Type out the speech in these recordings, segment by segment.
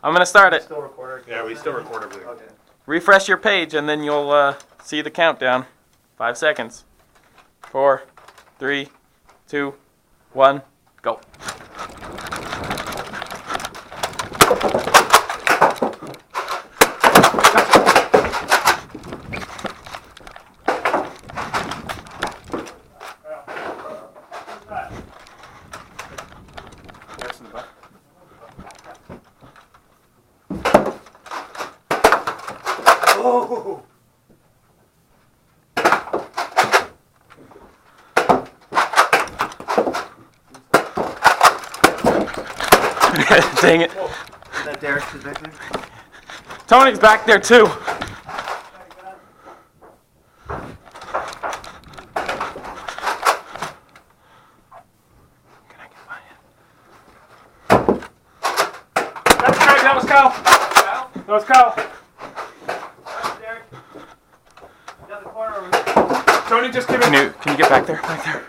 I'm going to start it. Still record? Yeah, we still record everything. Okay. Refresh your page and then you'll see the countdown. 5 seconds. 4, 3, 2, 1, go. Oh! Dang it. Is that Derek back there? Tony's back there too. That's Craig, that was Kyle. That was Kyle. Derek. Down the corner over here. Tony just came in. Can you get back there? Back there.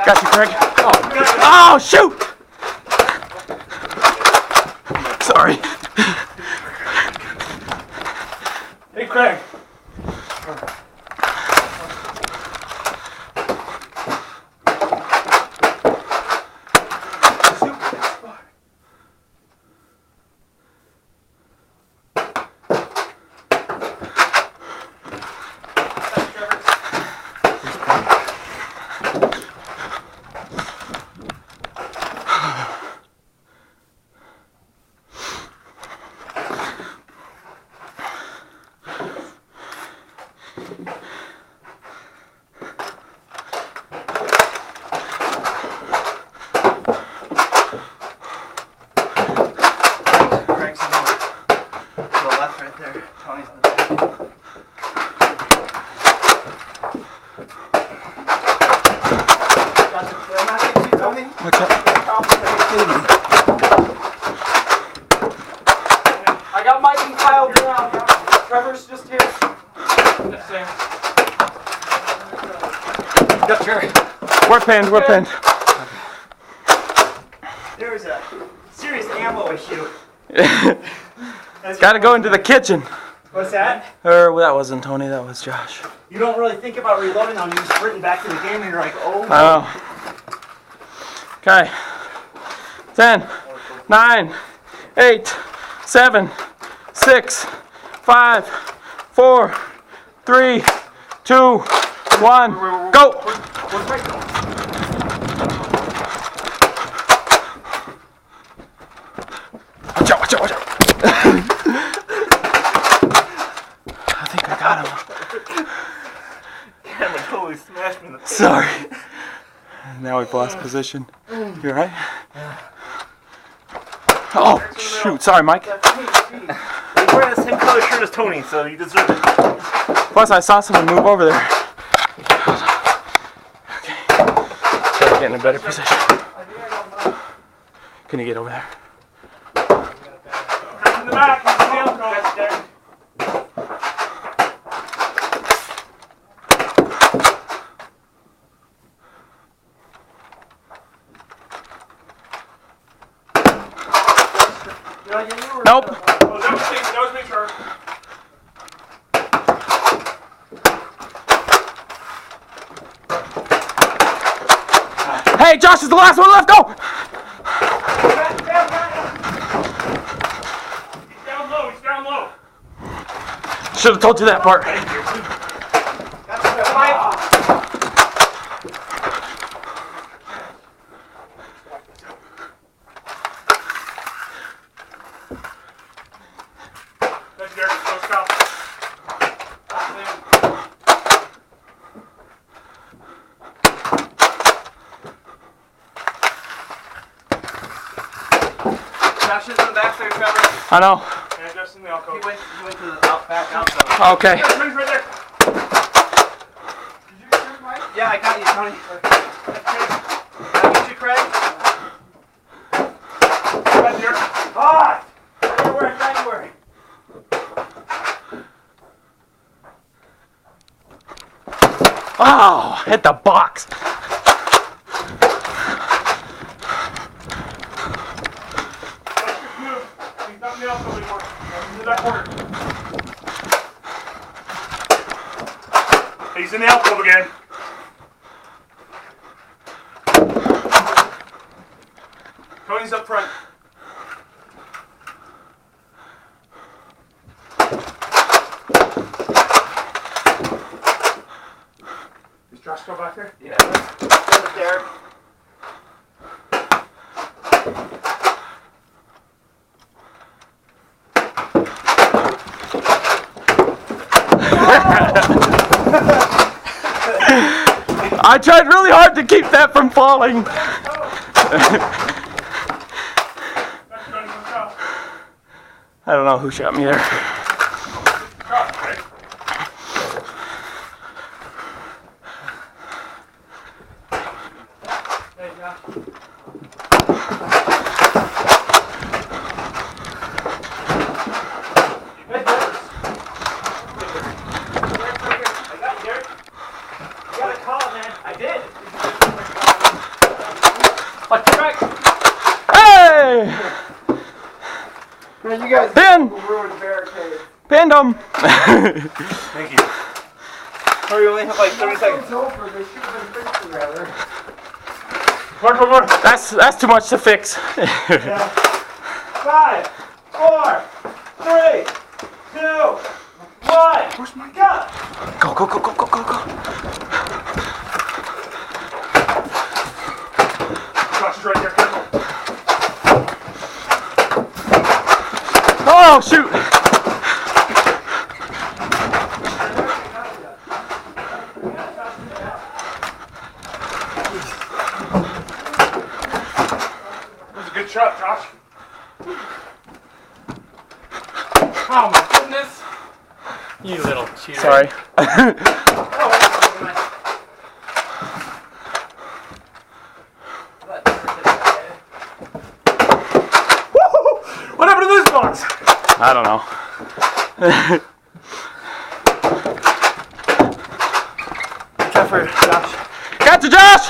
Got you, Craig. Oh, shoot! Sorry. Hey, Craig. Greg's to the left right there. Tony's in the back. Got the film out there too, Tony? What's up? I got Mike and Kyle down. Trevor's just here. Got Trevor. We're pinned, we're pinned. There's a serious ammo issue. Gotta go into the kitchen. What's that? Or that wasn't Tony, that was Josh. You don't really think about reloading on you, just sprinting back to the game and you're like, oh. Oh. Okay. 10, 9, 8, 7, 6, 5, 4, 3, 2, 1, go! Where's Mike going? Watch out, watch out, watch out! I think I got him. Damn, like, holy smash me in the face. Sorry. Now we've lost position. You alright? Oh, shoot. Sorry, Mike. He's wearing the same color shirt as Tony, so you deserve it. Plus, I saw someone move over there. Okay. Try to get in a better position. Can you get over there? In the back. He's in the alcove. That's Derek. Nope. Oh, that was me, Trevor. Hey, Josh is the last one left. Go! He's down low. He's down low. Should have told you that part. That's Derek. That was Kyle. Josh is in the back there, Trevor. I know. And just in the alcove. He went to the back outside. Okay. There's Mike's right there. Did you shoot Mike? Yeah, I got you, Tony. Did I get you, Craig? Right here. Ah! Try to work. Oh, hit the box. Move. He's not in the outfield anymore. Into that corner. He's in the outfield again. Tony's up front. Is Josh still back there? Yeah. Right there. I tried really hard to keep that from falling. I don't know who shot me there. Hey, Josh. Hey! Man, you guys Pin! ruined the barricade. Pinned him! Thank you. Oh, you only have like 30 seconds. Come on, come on. That's too much to fix. 5, 4, 3, 2, 1. Where's my gun? Go, go, go, go, go, go, go. Josh is right there, careful. Oh, shoot! That was a good shot, Josh. Oh my goodness! You little cheater. Sorry. What happened to this box? I don't know. Trevor, Josh. Got you, Josh!